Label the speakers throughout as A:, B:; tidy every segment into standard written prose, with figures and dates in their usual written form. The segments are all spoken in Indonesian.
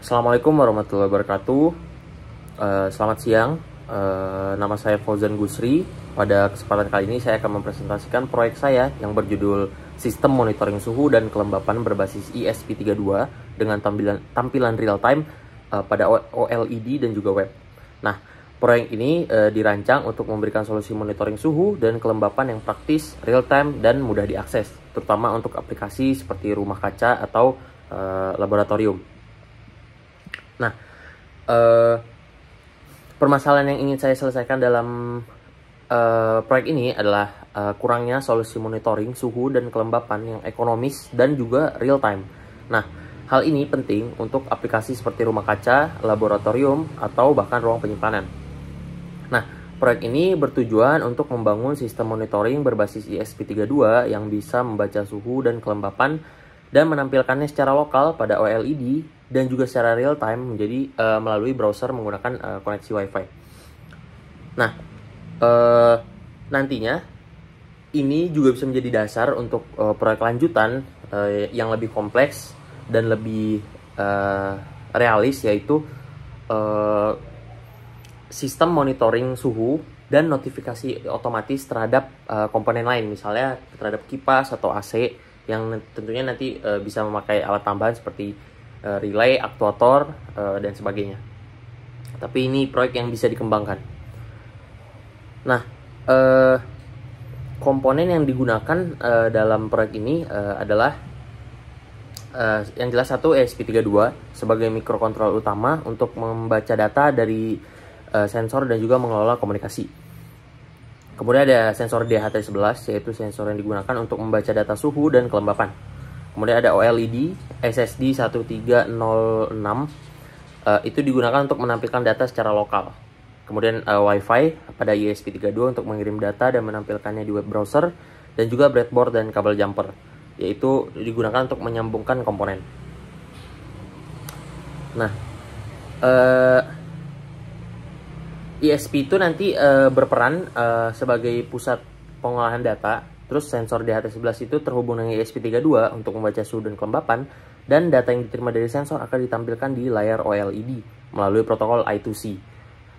A: Assalamualaikum warahmatullahi wabarakatuh. Selamat siang. Nama saya Fauzan Gusri. Pada kesempatan kali ini saya akan mempresentasikan proyek saya yang berjudul Sistem Monitoring Suhu dan Kelembapan berbasis ESP32 dengan tampilan real time pada OLED dan juga web. Nah, proyek ini dirancang untuk memberikan solusi monitoring suhu dan kelembapan yang praktis, real time, dan mudah diakses, terutama untuk aplikasi seperti rumah kaca atau laboratorium. Nah, permasalahan yang ingin saya selesaikan dalam proyek ini adalah kurangnya solusi monitoring suhu dan kelembapan yang ekonomis dan juga real time. Nah, hal ini penting untuk aplikasi seperti rumah kaca, laboratorium, atau bahkan ruang penyimpanan. Nah, proyek ini bertujuan untuk membangun sistem monitoring berbasis ESP32 yang bisa membaca suhu dan kelembapan dan menampilkannya secara lokal pada OLED dan juga secara real time menjadi melalui browser menggunakan koneksi WiFi. Nah, nantinya ini juga bisa menjadi dasar untuk proyek lanjutan yang lebih kompleks dan lebih realis, yaitu sistem monitoring suhu dan notifikasi otomatis terhadap komponen lain, misalnya terhadap kipas atau AC yang tentunya nanti bisa memakai alat tambahan seperti relay, aktuator, dan sebagainya. Tapi ini proyek yang bisa dikembangkan. Nah, komponen yang digunakan dalam proyek ini adalah yang jelas satu ESP32 sebagai mikrokontroller utama untuk membaca data dari sensor dan juga mengelola komunikasi. Kemudian ada sensor DHT11, yaitu sensor yang digunakan untuk membaca data suhu dan kelembapan. Kemudian ada OLED SSD 1306, itu digunakan untuk menampilkan data secara lokal. Kemudian Wi-Fi pada ESP32 untuk mengirim data dan menampilkannya di web browser, dan juga breadboard dan kabel jumper, yaitu digunakan untuk menyambungkan komponen. Nah, ESP itu nanti berperan sebagai pusat pengolahan data. Terus sensor DHT11 itu terhubung dengan ESP32 untuk membaca suhu dan kelembapan, dan data yang diterima dari sensor akan ditampilkan di layar OLED melalui protokol I2C.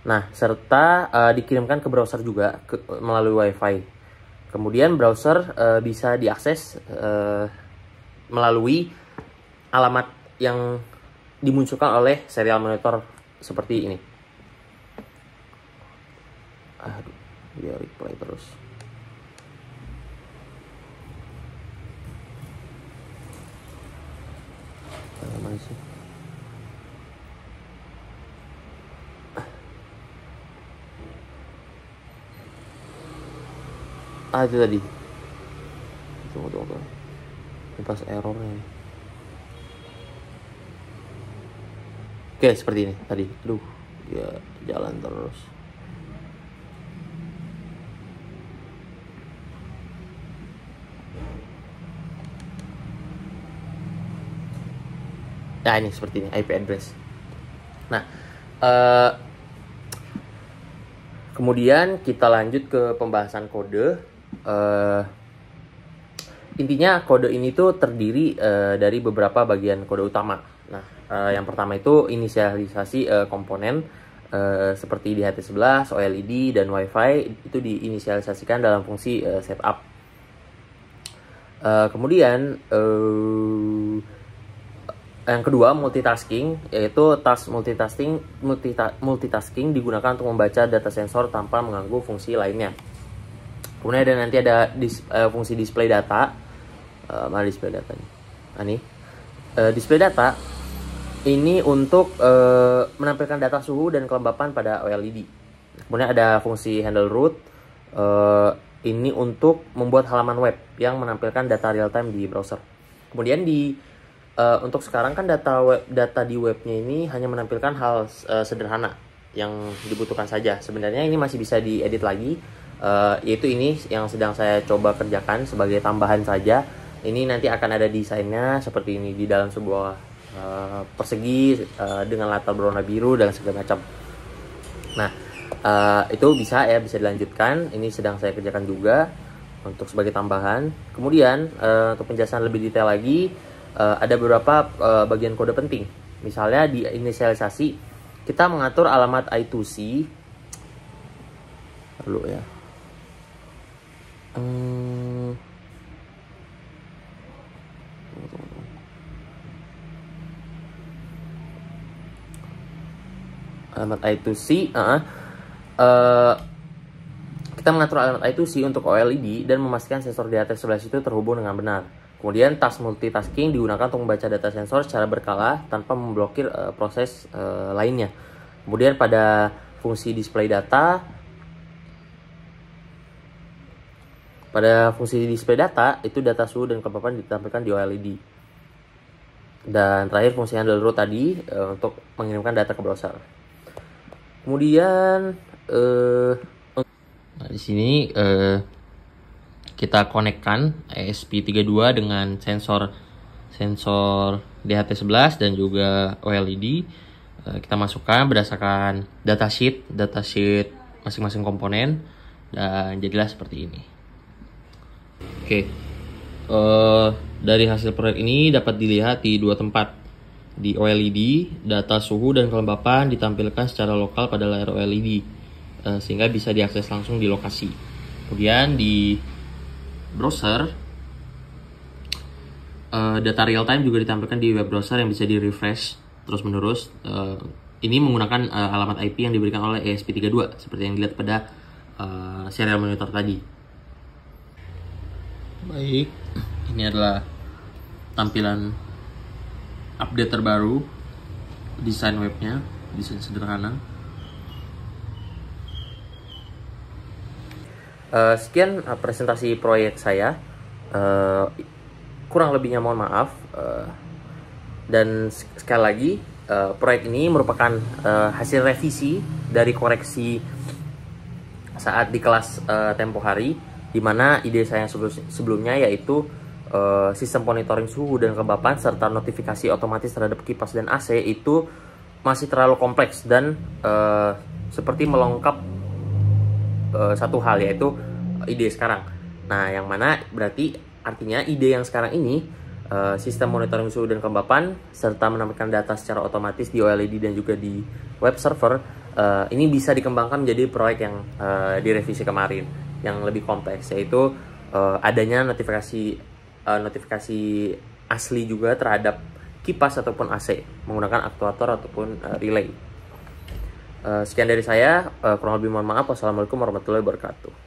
A: Nah, serta dikirimkan ke browser juga melalui Wi-Fi. Kemudian browser bisa diakses melalui alamat yang dimunculkan oleh serial monitor seperti ini. Aduh, dia replay terus. Mana sih? Itu tadi. Tunggu. Ini pas errornya. Oke, seperti ini tadi. Aduh, dia jalan terus. Nah, ini seperti ini IP address. Nah, kemudian kita lanjut ke pembahasan kode. Intinya kode ini tuh terdiri dari beberapa bagian kode utama. Nah, yang pertama itu inisialisasi komponen seperti DHT11, OLED, dan Wi-Fi itu diinisialisasikan dalam fungsi setup. Kemudian yang kedua, multitasking, yaitu task multitasking digunakan untuk membaca data sensor tanpa mengganggu fungsi lainnya. Kemudian nanti ada fungsi display data. Mana display data nih? Ini display data ini untuk menampilkan data suhu dan kelembapan pada OLED. Kemudian ada fungsi handle root, ini untuk membuat halaman web yang menampilkan data real time di browser. Kemudian untuk sekarang kan data di webnya ini hanya menampilkan hal sederhana yang dibutuhkan saja. Sebenarnya ini masih bisa diedit lagi, yaitu ini yang sedang saya coba kerjakan sebagai tambahan saja. Ini nanti akan ada desainnya seperti ini di dalam sebuah persegi dengan latar berwarna biru dan segala macam. Nah, itu bisa dilanjutkan. Ini sedang saya kerjakan juga untuk sebagai tambahan. Kemudian untuk penjelasan lebih detail lagi, ada beberapa bagian kode penting. Misalnya di inisialisasi kita mengatur alamat I2C dulu ya. Alamat I2C, kita mengatur alamat I2C untuk OLED dan memastikan sensor di HT11 itu terhubung dengan benar. Kemudian task multitasking digunakan untuk membaca data sensor secara berkala tanpa memblokir proses lainnya. Kemudian pada fungsi display data, itu data suhu dan kelembapan ditampilkan di OLED. Dan terakhir fungsi handle row tadi untuk mengirimkan data ke browser. Kemudian di sini kita konekkan ESP32 dengan sensor DHT11 dan juga OLED. Kita masukkan berdasarkan datasheet masing-masing komponen dan jadilah seperti ini. Oke. Dari hasil proyek ini dapat dilihat di dua tempat. Di OLED, data suhu dan kelembapan ditampilkan secara lokal pada layar OLED, sehingga bisa diakses langsung di lokasi. Kemudian di browser, data real time juga ditampilkan di web browser yang bisa di refresh terus menerus. Ini menggunakan alamat IP yang diberikan oleh ESP32 seperti yang dilihat pada serial monitor tadi. Baik, ini adalah tampilan update terbaru desain webnya, desain sederhana. Sekian presentasi proyek saya. Kurang lebihnya mohon maaf. Dan sekali lagi, proyek ini merupakan hasil revisi dari koreksi saat di kelas tempo hari, di mana ide saya sebelumnya yaitu sistem monitoring suhu dan kelembapan serta notifikasi otomatis terhadap kipas dan AC itu masih terlalu kompleks dan seperti melengkap satu hal, yaitu ide sekarang. Nah, yang mana berarti artinya ide yang sekarang ini, sistem monitoring suhu dan kelembapan serta menampilkan data secara otomatis di OLED dan juga di web server, ini bisa dikembangkan menjadi proyek yang direvisi kemarin yang lebih kompleks, yaitu adanya notifikasi asli juga terhadap kipas ataupun AC menggunakan aktuator ataupun relay. Sekian dari saya, kurang lebih mohon maaf. Wassalamualaikum warahmatullahi wabarakatuh.